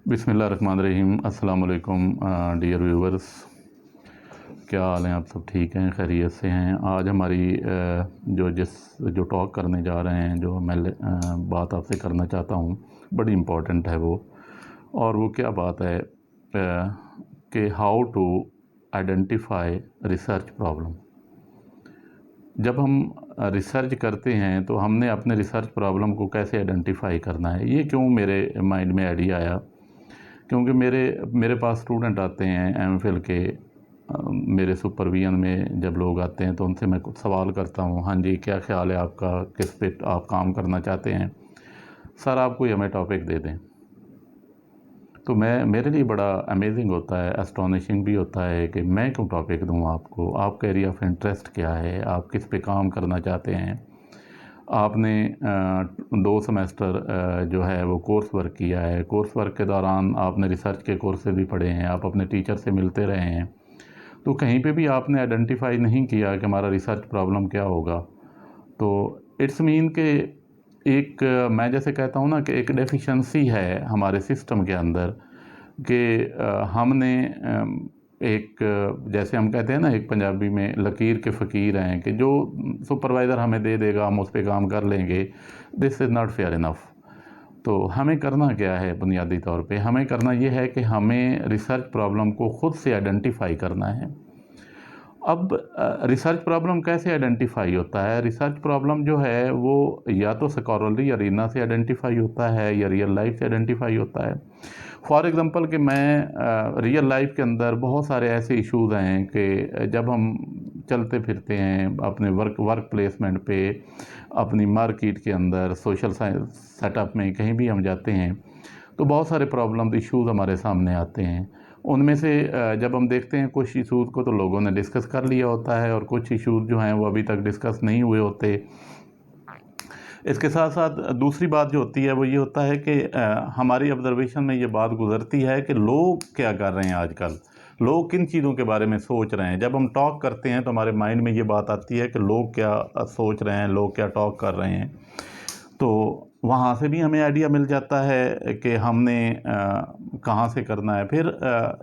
बिस्मिल्लाहिर्रहमानिर्रहीम। अस्सलाम वालेकुम डियर व्यूवर्स, क्या हाल हैं? आप सब ठीक हैं, खैरियत से हैं? आज हमारी जो टॉक करने जा रहे हैं, जो मैं बात आपसे करना चाहता हूँ, बड़ी इम्पोर्टेंट है वो। और वो क्या बात है कि how to identify research problem. जब हम रिसर्च करते हैं तो हमने अपने रिसर्च प्रॉब्लम को कैसे आइडेंटिफाई करना है। ये क्यों मेरे माइंड में आइडिया आया, क्योंकि मेरे मेरे पास स्टूडेंट आते हैं एमफिल के। मेरे सुपरविजन में जब लोग आते हैं तो उनसे मैं कुछ सवाल करता हूँ। हाँ जी, क्या ख्याल है आपका, किस पे आप काम करना चाहते हैं? सर आप कोई हमें टॉपिक दे दें। तो मेरे लिए बड़ा अमेजिंग होता है, एस्टोनिशिंग भी होता है कि मैं क्यों टॉपिक दूँ आपको, आपका एरिया ऑफ इंटरेस्ट क्या है, आप किस पे काम करना चाहते हैं। आपने 2 सेमेस्टर जो है वो कोर्स वर्क किया है, कोर्स वर्क के दौरान आपने रिसर्च के कोर्सेज भी पढ़े हैं, आप अपने टीचर से मिलते रहे हैं, तो कहीं पे भी आपने आइडेंटिफाई नहीं किया कि हमारा रिसर्च प्रॉब्लम क्या होगा। तो इट्स मीन कि एक मैं जैसे कहता हूँ ना कि एक डेफिशिएंसी है हमारे सिस्टम के अंदर कि हमने एक जैसे हम कहते हैं ना, एक पंजाबी में लकीर के फ़कीर हैं कि जो सुपरवाइज़र हमें दे देगा हम उस पे काम कर लेंगे। This is not fair enough. तो हमें करना क्या है? बुनियादी तौर पे हमें करना ये है कि हमें रिसर्च प्रॉब्लम को ख़ुद से आइडेंटिफाई करना है। अब रिसर्च प्रॉब्लम कैसे आइडेंटिफाई होता है? रिसर्च प्रॉब्लम जो है वो या तो स्कॉलरली अरीना से आइडेंटिफाई होता है या रियल लाइफ से आइडेंटिफाई होता है। फॉर एग्ज़ाम्पल कि मैं रियल लाइफ के अंदर बहुत सारे ऐसे इश्यूज़ हैं कि जब हम चलते फिरते हैं अपने वर्क प्लेसमेंट पे, अपनी मार्केट के अंदर, सोशल सेटअप में कहीं भी हम जाते हैं, तो बहुत सारे प्रॉब्लम इश्यूज़ हमारे सामने आते हैं। उनमें से जब हम देखते हैं कुछ इश्यूज़ को तो लोगों ने डिस्कस कर लिया होता है और कुछ इश्यूज़ जो हैं वो अभी तक डिस्कस नहीं हुए होते। इसके साथ साथ दूसरी बात जो होती है वो ये होता है कि हमारी ऑब्ज़र्वेशन में ये बात गुज़रती है कि लोग क्या कर रहे हैं आजकल, लोग किन चीज़ों के बारे में सोच रहे हैं। जब हम टॉक करते हैं तो हमारे माइंड में ये बात आती है कि लोग क्या सोच रहे हैं, लोग क्या टॉक कर रहे हैं। तो वहाँ से भी हमें आइडिया मिल जाता है कि हमने कहाँ से करना है। फिर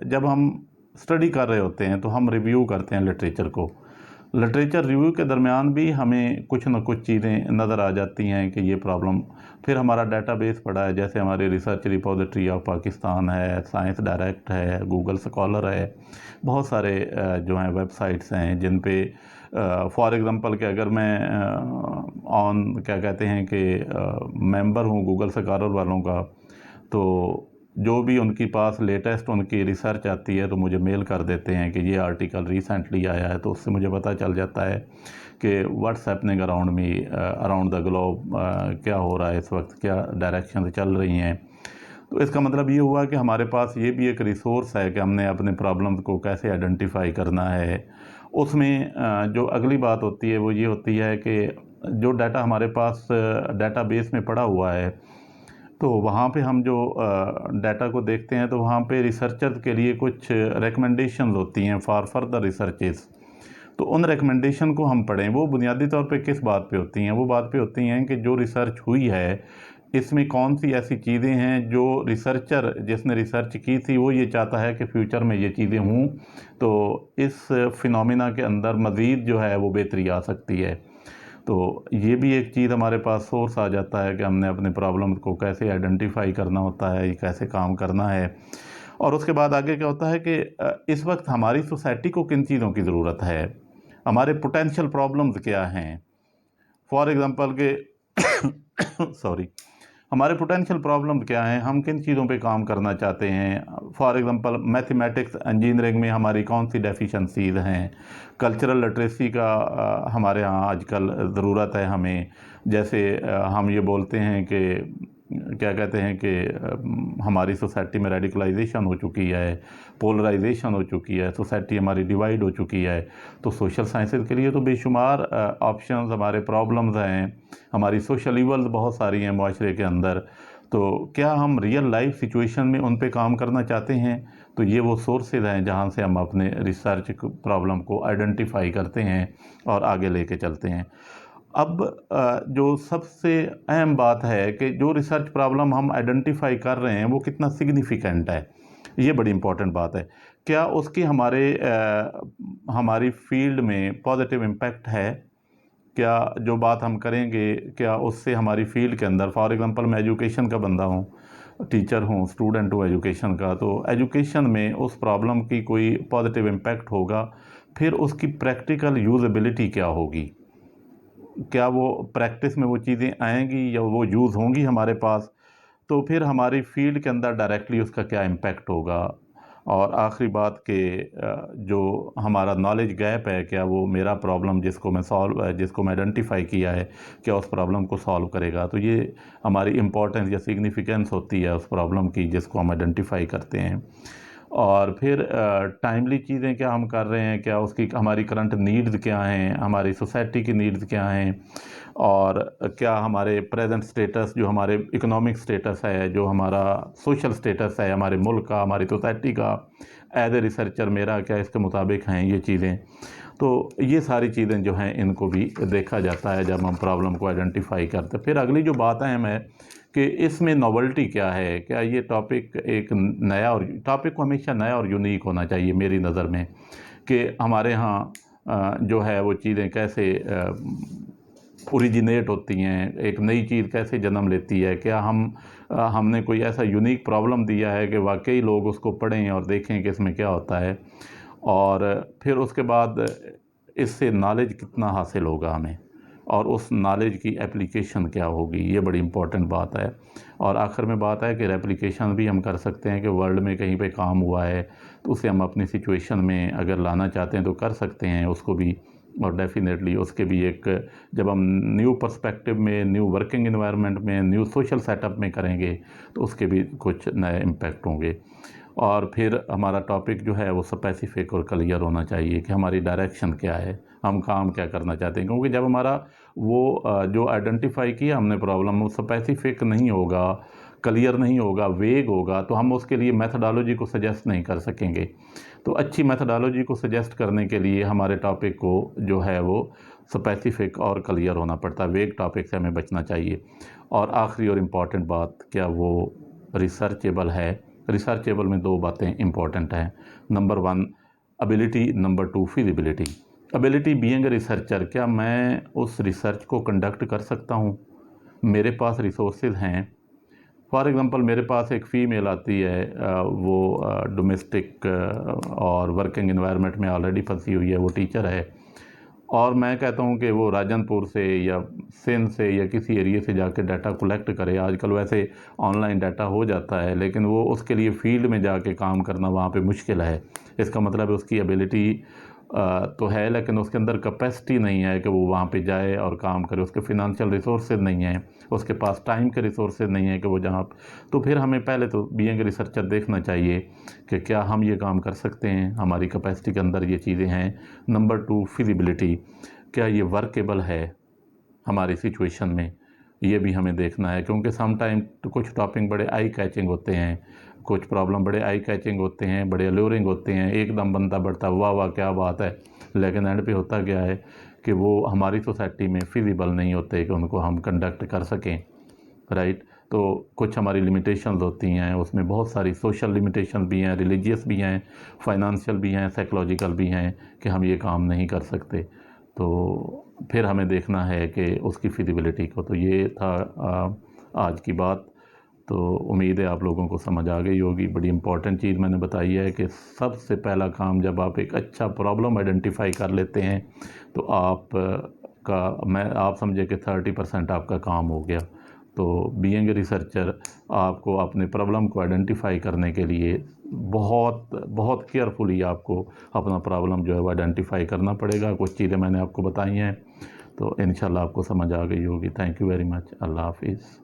जब हम स्टडी कर रहे होते हैं तो हम रिव्यू करते हैं लिटरेचर को। लिटरेचर रिव्यू के दरमियान भी हमें कुछ न कुछ चीज़ें नज़र आ जाती हैं कि ये प्रॉब्लम। फिर हमारा डेटाबेस पड़ा है, जैसे हमारी रिसर्च रिपोजिटरी ऑफ पाकिस्तान है, साइंस डायरेक्ट है, गूगल स्कॉलर है, बहुत सारे जो हैं वेबसाइट्स हैं जिन पे फॉर एग्ज़ाम्पल कि अगर मैं क्या कहते हैं कि मेंबर हूँ गूगल स्कॉलर वालों का, तो जो भी उनके पास लेटेस्ट उनकी रिसर्च आती है तो मुझे मेल कर देते हैं कि ये आर्टिकल रिसेंटली आया है। तो उससे मुझे पता चल जाता है कि what's happening around me, around the globe, क्या हो रहा है इस वक्त, क्या डायरेक्शन चल रही हैं। तो इसका मतलब ये हुआ कि हमारे पास ये भी एक रिसोर्स है कि हमने अपने प्रॉब्लम्स को कैसे आइडेंटिफाई करना है। उसमें जो अगली बात होती है वो ये होती है कि जो डाटा हमारे पास डेटाबेस में पड़ा हुआ है, तो वहाँ पे हम जो डाटा को देखते हैं तो वहाँ पे रिसर्चर के लिए कुछ रिकमेंडेशंस होती हैं फॉर फर्दर रिसर्चेस। तो उन रिकमेंडेशन को हम पढ़ें। वो बुनियादी तौर पे किस बात पे होती हैं? वो बात पे होती हैं कि जो रिसर्च हुई है इसमें कौन सी ऐसी चीज़ें हैं जो रिसर्चर जिसने रिसर्च की थी वो ये चाहता है कि फ्यूचर में ये चीज़ें हों, तो इस फिनोमिना के अंदर मज़ीद जो है वो बेहतरी आ सकती है। तो ये भी एक चीज़ हमारे पास सोर्स आ जाता है कि हमने अपने प्रॉब्लम को कैसे आइडेंटिफाई करना होता है, ये कैसे काम करना है। और उसके बाद आगे क्या होता है कि इस वक्त हमारी सोसाइटी को किन चीज़ों की ज़रूरत है, हमारे पोटेंशियल प्रॉब्लम्स क्या हैं। फॉर एग्ज़ाम्पल के सॉरी, हमारे पोटेंशियल प्रॉब्लम क्या हैं, हम किन चीज़ों पे काम करना चाहते हैं। फॉर एग्ज़ाम्पल मैथमेटिक्स इंजीनियरिंग में हमारी कौन सी डेफिशिएंसीज़ हैं। कल्चरल लिटरेसी का हमारे यहाँ आजकल ज़रूरत है हमें। जैसे हम ये बोलते हैं कि क्या कहते हैं कि हमारी सोसाइटी में रेडिकलाइजेशन हो चुकी है, पोलराइजेशन हो चुकी है, सोसाइटी हमारी डिवाइड हो चुकी है। तो सोशल साइंसेज़ के लिए तो बेशुमार ऑप्शंस, हमारे प्रॉब्लम्स हैं, हमारी सोशल इवल्स बहुत सारी हैं माशरे के अंदर। तो क्या हम रियल लाइफ सिचुएशन में उन पे काम करना चाहते हैं? तो ये वो सोर्सेज हैं जहाँ से हम अपने रिसर्च प्रॉब्लम को आइडेंटिफाई करते हैं और आगे लेके चलते हैं। अब जो सबसे अहम बात है कि जो रिसर्च प्रॉब्लम हम आइडेंटिफाई कर रहे हैं वो कितना सिग्निफिकेंट है, ये बड़ी इम्पोर्टेंट बात है। क्या उसकी हमारी फील्ड में पॉजिटिव इम्पैक्ट है? क्या जो बात हम करेंगे क्या उससे हमारी फील्ड के अंदर, फॉर एग्जांपल मैं एजुकेशन का बंदा हूँ, टीचर हूँ, स्टूडेंट हूँ एजुकेशन का, तो एजुकेशन में उस प्रॉब्लम की कोई पॉजिटिव इम्पैक्ट होगा, फिर उसकी प्रैक्टिकल यूज़ेबिलिटी क्या होगी? क्या वो प्रैक्टिस में वो चीज़ें आएँगी या वो यूज़ होंगी हमारे पास? तो फिर हमारी फील्ड के अंदर डायरेक्टली उसका क्या इम्पैक्ट होगा? और आखिरी बात कि जो हमारा नॉलेज गैप है, क्या वो मेरा प्रॉब्लम जिसको मैं आइडेंटिफ़ाई किया है, क्या उस प्रॉब्लम को सॉल्व करेगा? तो ये हमारी इम्पोर्टेंस या सिग्निफिकेंस होती है उस प्रॉब्लम की जिसको हम आइडेंटिफ़ाई करते हैं। और फिर टाइमली चीज़ें क्या हम कर रहे हैं, क्या उसकी हमारी करंट नीड्स क्या हैं, हमारी सोसाइटी की नीड्स क्या हैं, और क्या हमारे प्रेजेंट स्टेटस, जो हमारे इकोनॉमिक स्टेटस है, जो हमारा सोशल स्टेटस है हमारे मुल्क का, हमारी सोसाइटी का, एज ए रिसर्चर मेरा क्या इसके मुताबिक हैं ये चीज़ें। तो ये सारी चीज़ें जो हैं इनको भी देखा जाता है जब हम प्रॉब्लम को आइडेंटिफाई करते हैं। फिर अगली जो बात अहम है कि इसमें नॉवेल्टी क्या है, क्या ये टॉपिक एक नया, और टॉपिक को हमेशा नया और यूनिक होना चाहिए मेरी नज़र में, कि हमारे यहाँ जो है वो चीज़ें कैसे ओरिजिनेट होती हैं, एक नई चीज़ कैसे जन्म लेती है, क्या हमने कोई ऐसा यूनिक प्रॉब्लम दिया है कि वाकई लोग उसको पढ़ें और देखें कि इसमें क्या होता है, और फिर उसके बाद इससे नॉलेज कितना हासिल होगा हमें, और उस नॉलेज की एप्लीकेशन क्या होगी, ये बड़ी इम्पोर्टेंट बात है। और आखिर में बात है कि रेप्लिकेशन भी हम कर सकते हैं कि वर्ल्ड में कहीं पे काम हुआ है तो उसे हम अपनी सिचुएशन में अगर लाना चाहते हैं तो कर सकते हैं उसको भी। और डेफ़िनेटली उसके भी एक, जब हम न्यू पर्सपेक्टिव में, न्यू वर्किंग एनवायरनमेंट में, न्यू सोशल सेटअप में करेंगे तो उसके भी कुछ नए इम्पैक्ट होंगे। और फिर हमारा टॉपिक जो है वो स्पेसिफिक और क्लियर होना चाहिए कि हमारी डायरेक्शन क्या है, हम काम क्या करना चाहते हैं, क्योंकि जब हमारा वो जो आइडेंटिफाई किया हमने प्रॉब्लम, वो स्पेसिफिक नहीं होगा, क्लियर नहीं होगा, वेग होगा, तो हम उसके लिए मेथडोलॉजी को सजेस्ट नहीं कर सकेंगे। तो अच्छी मेथडोलॉजी को सजेस्ट करने के लिए हमारे टॉपिक को जो है वो स्पेसिफिक और क्लियर होना पड़ता है, वेग टॉपिक से हमें बचना चाहिए। और आखिरी और इम्पॉर्टेंट बात, क्या वो रिसर्चेबल है? रिसर्चेबल में दो बातें इम्पॉर्टेंट हैं, number one ability, number two feasibility. Ability being a researcher, क्या मैं उस रिसर्च को कंडक्ट कर सकता हूँ? मेरे पास रिसोर्सेज हैं। फॉर एग्ज़ाम्पल मेरे पास एक फ़ीमेल आती है, वो डोमेस्टिक और वर्किंग एनवायरनमेंट में ऑलरेडी फंसी हुई है, वो टीचर है, और मैं कहता हूँ कि वो राजनपुर से या सिंध से या किसी एरिया से जाके डाटा कलेक्ट करे। आजकल वैसे ऑनलाइन डाटा हो जाता है, लेकिन वो उसके लिए फ़ील्ड में जाके काम करना वहाँ पे मुश्किल है। इसका मतलब है उसकी एबिलिटी तो है, लेकिन उसके अंदर कैपेसिटी नहीं है कि वो वहाँ पे जाए और काम करे, उसके फिनंशियल रिसोर्सेज नहीं हैं, उसके पास टाइम के रिसोर्सेज नहीं है कि वो जहाँ। तो फिर हमें पहले तो बीइंग रिसर्चर देखना चाहिए कि क्या हम ये काम कर सकते हैं, हमारी कैपेसिटी के अंदर ये चीज़ें हैं। नंबर टू फिजिबिलिटी, क्या ये वर्केबल है हमारी सिचुएशन में, ये भी हमें देखना है, क्योंकि सम टाइम तो कुछ टॉपिक बड़े आई कैचिंग होते हैं, कुछ प्रॉब्लम बड़े आई कैचिंग होते हैं, बड़े अल्यूरिंग होते हैं, एकदम बनता बढ़ता वाह वाह क्या बात है, लेकिन एंड पे होता क्या है कि वो हमारी सोसाइटी में फिजिबल नहीं होते कि उनको हम कंडक्ट कर सकें, राइट। तो कुछ हमारी लिमिटेशंस होती हैं, उसमें बहुत सारी सोशल लिमिटेशन भी हैं, रिलीजियस भी हैं, फाइनेंशियल भी हैं, साइकोलॉजिकल भी हैं कि हम ये काम नहीं कर सकते। तो फिर हमें देखना है कि उसकी फिजिबिलिटी को। तो ये था आज की बात। तो उम्मीद है आप लोगों को समझ आ गई होगी। बड़ी इम्पॉर्टेंट चीज़ मैंने बताई है कि सबसे पहला काम, जब आप एक अच्छा प्रॉब्लम आइडेंटिफाई कर लेते हैं तो आप समझे कि 30% आपका काम हो गया। तो बीइंग ए रिसर्चर, आपको अपने प्रॉब्लम को आइडेंटिफाई करने के लिए बहुत बहुत केयरफुली आपको अपना प्रॉब्लम जो है वो आइडेंटिफाई करना पड़ेगा। कुछ चीज़ें मैंने आपको बताई हैं, तो इंशाल्लाह आपको समझ आ गई होगी। Thank you very much. Allah हाफिज़।